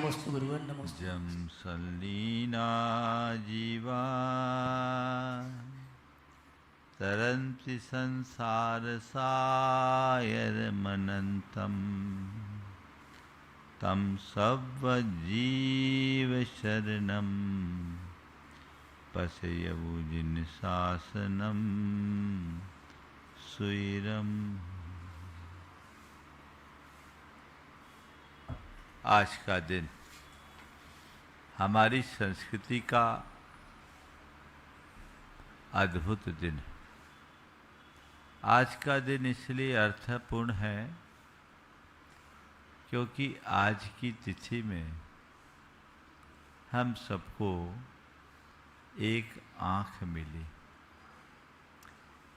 नमोस्तु गुरुवर नमोस्तु। जम सल्लीना जीवा तरन्ति संसार सायरमनन्तं तं सव्वजीव शरणं पश्यवुजिन शासनं सुइरम। आज का दिन हमारी संस्कृति का अद्भुत दिन है। आज का दिन इसलिए अर्थपूर्ण है क्योंकि आज की तिथि में हम सबको एक आँख मिली।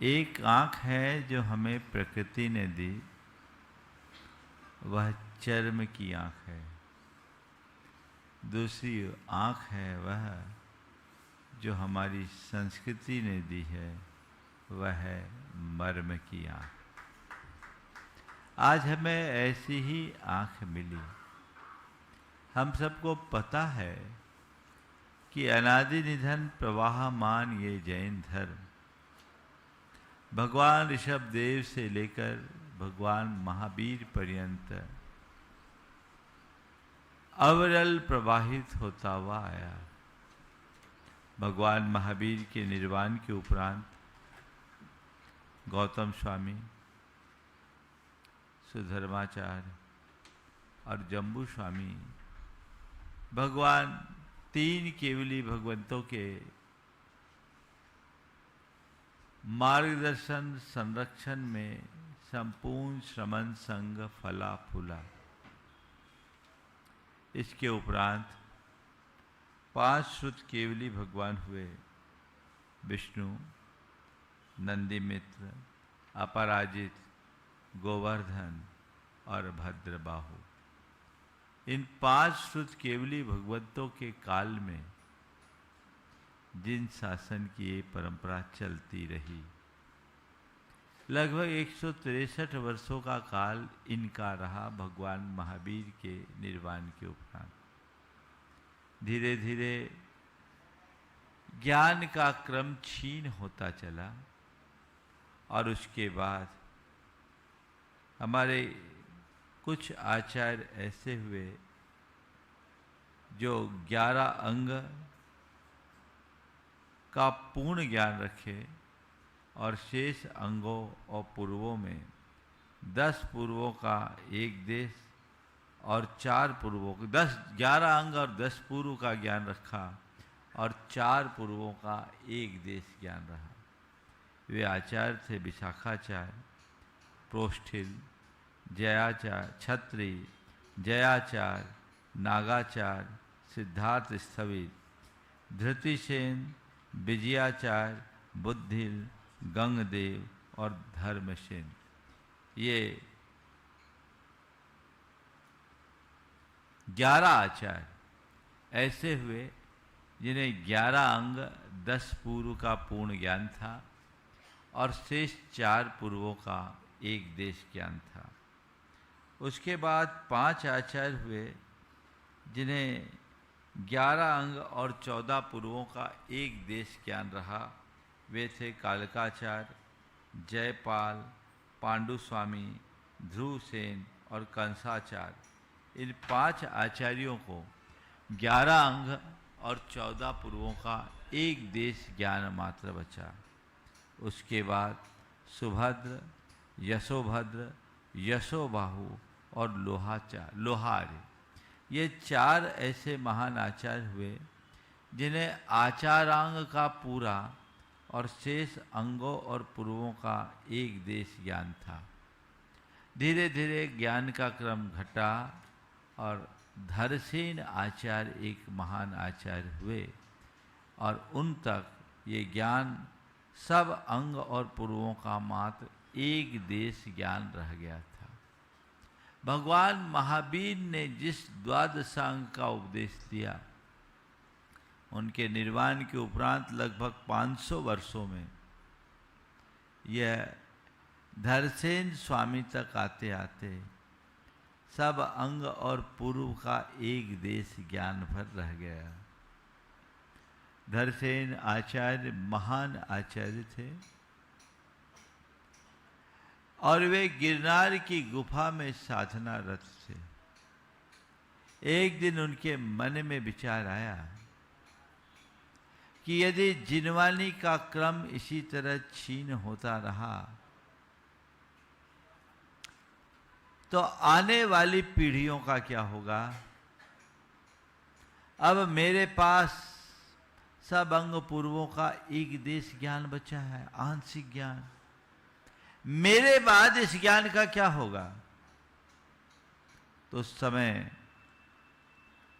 एक आँख है जो हमें प्रकृति ने दी, वह चर्म की आँख है। दूसरी आँख है वह जो हमारी संस्कृति ने दी है, वह है मर्म की आँख। आज हमें ऐसी ही आँख मिली। हम सबको पता है कि अनादि निधन प्रवाहमान ये जैन धर्म भगवान ऋषभ देव से लेकर भगवान महावीर पर्यंत अविरल प्रवाहित होता हुआ आया। भगवान महावीर के निर्वाण के उपरांत गौतम स्वामी, सुधर्माचार्य और जम्बू स्वामी भगवान तीन केवली भगवंतों के मार्गदर्शन संरक्षण में संपूर्ण श्रमण संग फला फूला। इसके उपरांत पांच श्रुत केवली भगवान हुए, विष्णु, नंदीमित्र, अपराजित, गोवर्धन और भद्रबाहु। इन पांच श्रुत केवली भगवंतों के काल में जिन शासन की ये परंपरा चलती रही, लगभग 163 वर्षों का काल इनका रहा। भगवान महावीर के निर्वाण के उपरांत धीरे धीरे ज्ञान का क्रम क्षीण होता चला और उसके बाद हमारे कुछ आचार्य ऐसे हुए जो 11 अंग का पूर्ण ज्ञान रखे और शेष अंगों और पूर्वों में 10 पूर्वों का एक देश और 4 पूर्वों को 11 अंग और 10 पूर्व का ज्ञान रखा और 4 पूर्वों का एक देश ज्ञान रहा। वे आचार्य थे विशाखाचार्य, प्रोष्ठिल, जयाचार्य, छत्री, जयाचार्य, नागाचार्य, सिद्धार्थ स्थविर, धृतिसेन, विजयाचार्य, बुद्धिल, गंगदेव और धर्मसेन। ये 11 आचार्य ऐसे हुए जिन्हें 11 अंग 10 पूर्व का पूर्ण ज्ञान था और शेष 4 पूर्वों का एक देश ज्ञान था। उसके बाद 5 आचार्य हुए जिन्हें 11 अंग और 14 पूर्वों का एक देश ज्ञान रहा। वे थे कालकाचार्य, जयपाल, पांडुस्वामी, ध्रुवसेन और कंसाचार्य। इन 5 आचार्यों को 11 अंग और 14 पूर्वों का एक देश ज्ञान मात्र बचा। उसके बाद सुभद्र, यशोभद्र, यशोबाहु और लोहार्य, ये 4 ऐसे महान आचार्य हुए जिन्हें आचारांग का पूरा और शेष अंगों और पूर्वों का एक देश ज्ञान था। धीरे धीरे ज्ञान का क्रम घटा और धरसेन आचार्य एक महान आचार्य हुए और उन तक ये ज्ञान सब अंग और पूर्वों का मात्र एक देश ज्ञान रह गया था। भगवान महावीर ने जिस द्वादशांग का उपदेश दिया, उनके निर्वाण के उपरांत लगभग 500 वर्षों में यह धरसेन स्वामी तक आते आते सब अंग और पूर्व का एक देश ज्ञान भर रह गया। धरसेन आचार्य महान आचार्य थे और वे गिरनार की गुफा में साधना रत थे। एक दिन उनके मन में विचार आया कि यदि जिनवानी का क्रम इसी तरह छीन होता रहा तो आने वाली पीढ़ियों का क्या होगा। अब मेरे पास सब अंग पूर्वों का एक देश ज्ञान बचा है, आंशिक ज्ञान। मेरे बाद इस ज्ञान का क्या होगा। तो उस समय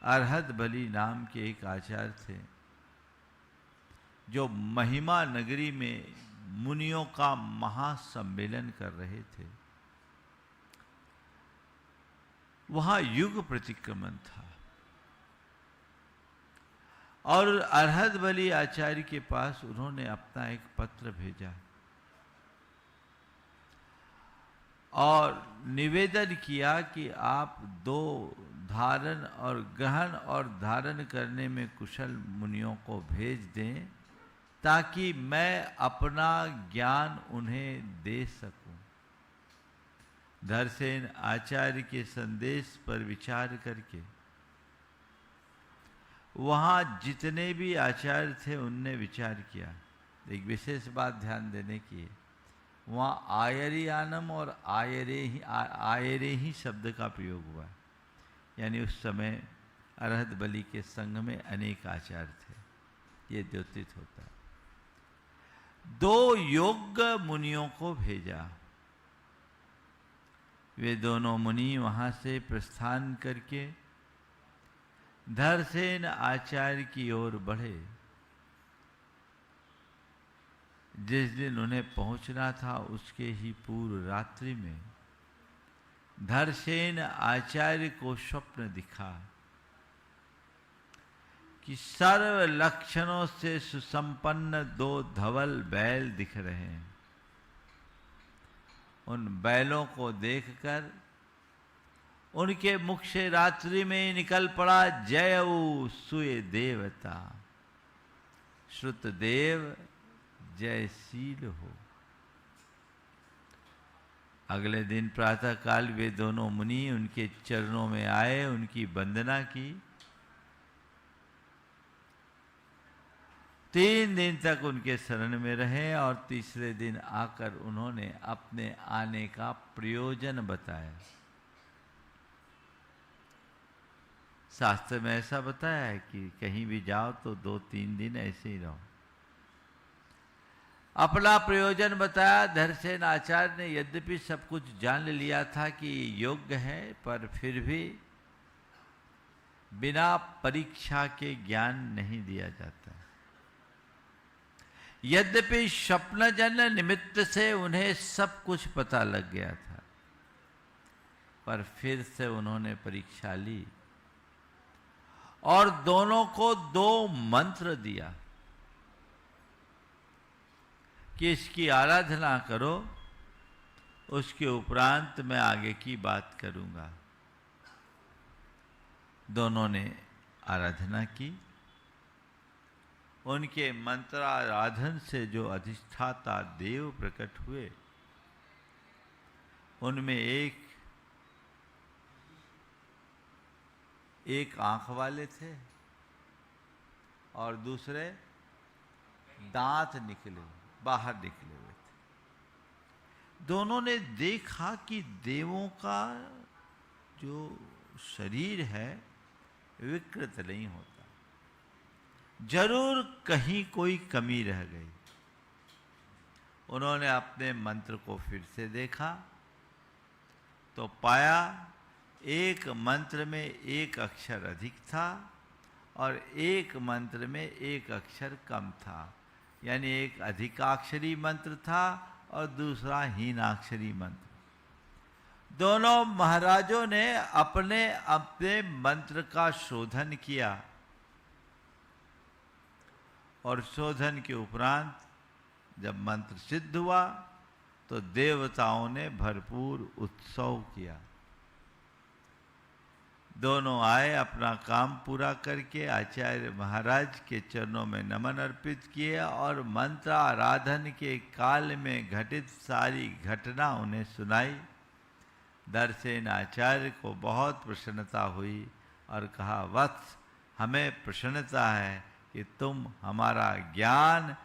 अरहत बलि नाम के एक आचार्य थे जो महिमा नगरी में मुनियों का महासम्मेलन कर रहे थे। वहां युग प्रतिक्रमण था और अरहत बलि आचार्य के पास उन्होंने अपना एक पत्र भेजा और निवेदन किया कि आप दो धारण और ग्रहण और धारण करने में कुशल मुनियों को भेज दें ताकि मैं अपना ज्ञान उन्हें दे सकूं। धरसेन आचार्य के संदेश पर विचार करके वहां जितने भी आचार्य थे उनने विचार किया। एक विशेष बात ध्यान देने की है, वहाँ आयरियानम और आयरे ही शब्द का प्रयोग हुआ। यानी उस समय अरहत बलि के संघ में अनेक आचार्य थे, ये द्योतित होता है। दो योग्य मुनियों को भेजा। वे दोनों मुनि वहां से प्रस्थान करके धरसेन आचार्य की ओर बढ़े। जिस दिन उन्हें पहुंचना था उसके ही पूर्व रात्रि में धरसेन आचार्य को स्वप्न दिखा कि सर्व लक्षणों से सुसंपन्न दो धवल बैल दिख रहे हैं। उन बैलों को देखकर उनके मुख से रात्रि में निकल पड़ा जयऊ सुय देवता, श्रुत देव जयशील हो। अगले दिन प्रातः काल वे दोनों मुनि उनके चरणों में आए, उनकी वंदना की। 3 दिन तक उनके शरण में रहे और तीसरे दिन आकर उन्होंने अपने आने का प्रयोजन बताया। शास्त्र में ऐसा बताया है कि कहीं भी जाओ तो 2-3 दिन ऐसे ही रहो। अपना प्रयोजन बताया। धरसेन आचार्य ने यद्यपि सब कुछ जान लिया था कि योग्य है, पर फिर भी बिना परीक्षा के ज्ञान नहीं दिया जाता। यद्यपि स्वप्नजन निमित्त से उन्हें सब कुछ पता लग गया था, पर फिर से उन्होंने परीक्षा ली और दोनों को 2 मंत्र दिया कि इसकी आराधना करो, उसके उपरांत मैं आगे की बात करूंगा। दोनों ने आराधना की। उनके मंत्राराधन से जो अधिष्ठाता देव प्रकट हुए, उनमें एक आंख वाले थे और दूसरे दांत बाहर निकले हुए थे। दोनों ने देखा कि देवों का जो शरीर है विकृत नहीं होता, जरूर कहीं कोई कमी रह गई। उन्होंने अपने मंत्र को फिर से देखा तो पाया एक मंत्र में एक अक्षर अधिक था और एक मंत्र में एक अक्षर कम था। यानी एक अधिकाक्षरी मंत्र था और दूसरा हीनाक्षरी मंत्र। दोनों महाराजों ने अपने अपने मंत्र का शोधन किया और शोधन के उपरांत जब मंत्र सिद्ध हुआ तो देवताओं ने भरपूर उत्सव किया। दोनों आए, अपना काम पूरा करके आचार्य महाराज के चरणों में नमन अर्पित किए और मंत्र आराधन के काल में घटित सारी घटना उन्हें सुनाई। दर्शन आचार्य को बहुत प्रसन्नता हुई और कहा, वत्स, हमें प्रसन्नता है कि तुम हमारा ज्ञान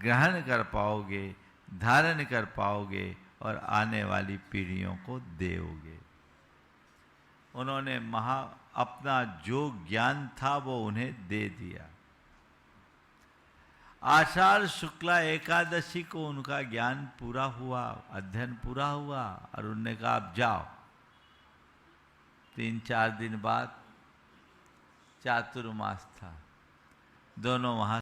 ग्रहण कर पाओगे, धारण कर पाओगे और आने वाली पीढ़ियों को दोगे। उन्होंने अपना जो ज्ञान था वो उन्हें दे दिया। आषाढ़ शुक्ला एकादशी को उनका ज्ञान पूरा हुआ, अध्ययन पूरा हुआ और उन्होंने कहा, अब जाओ। 3-4 दिन बाद चातुर्मास था, दोनों वहां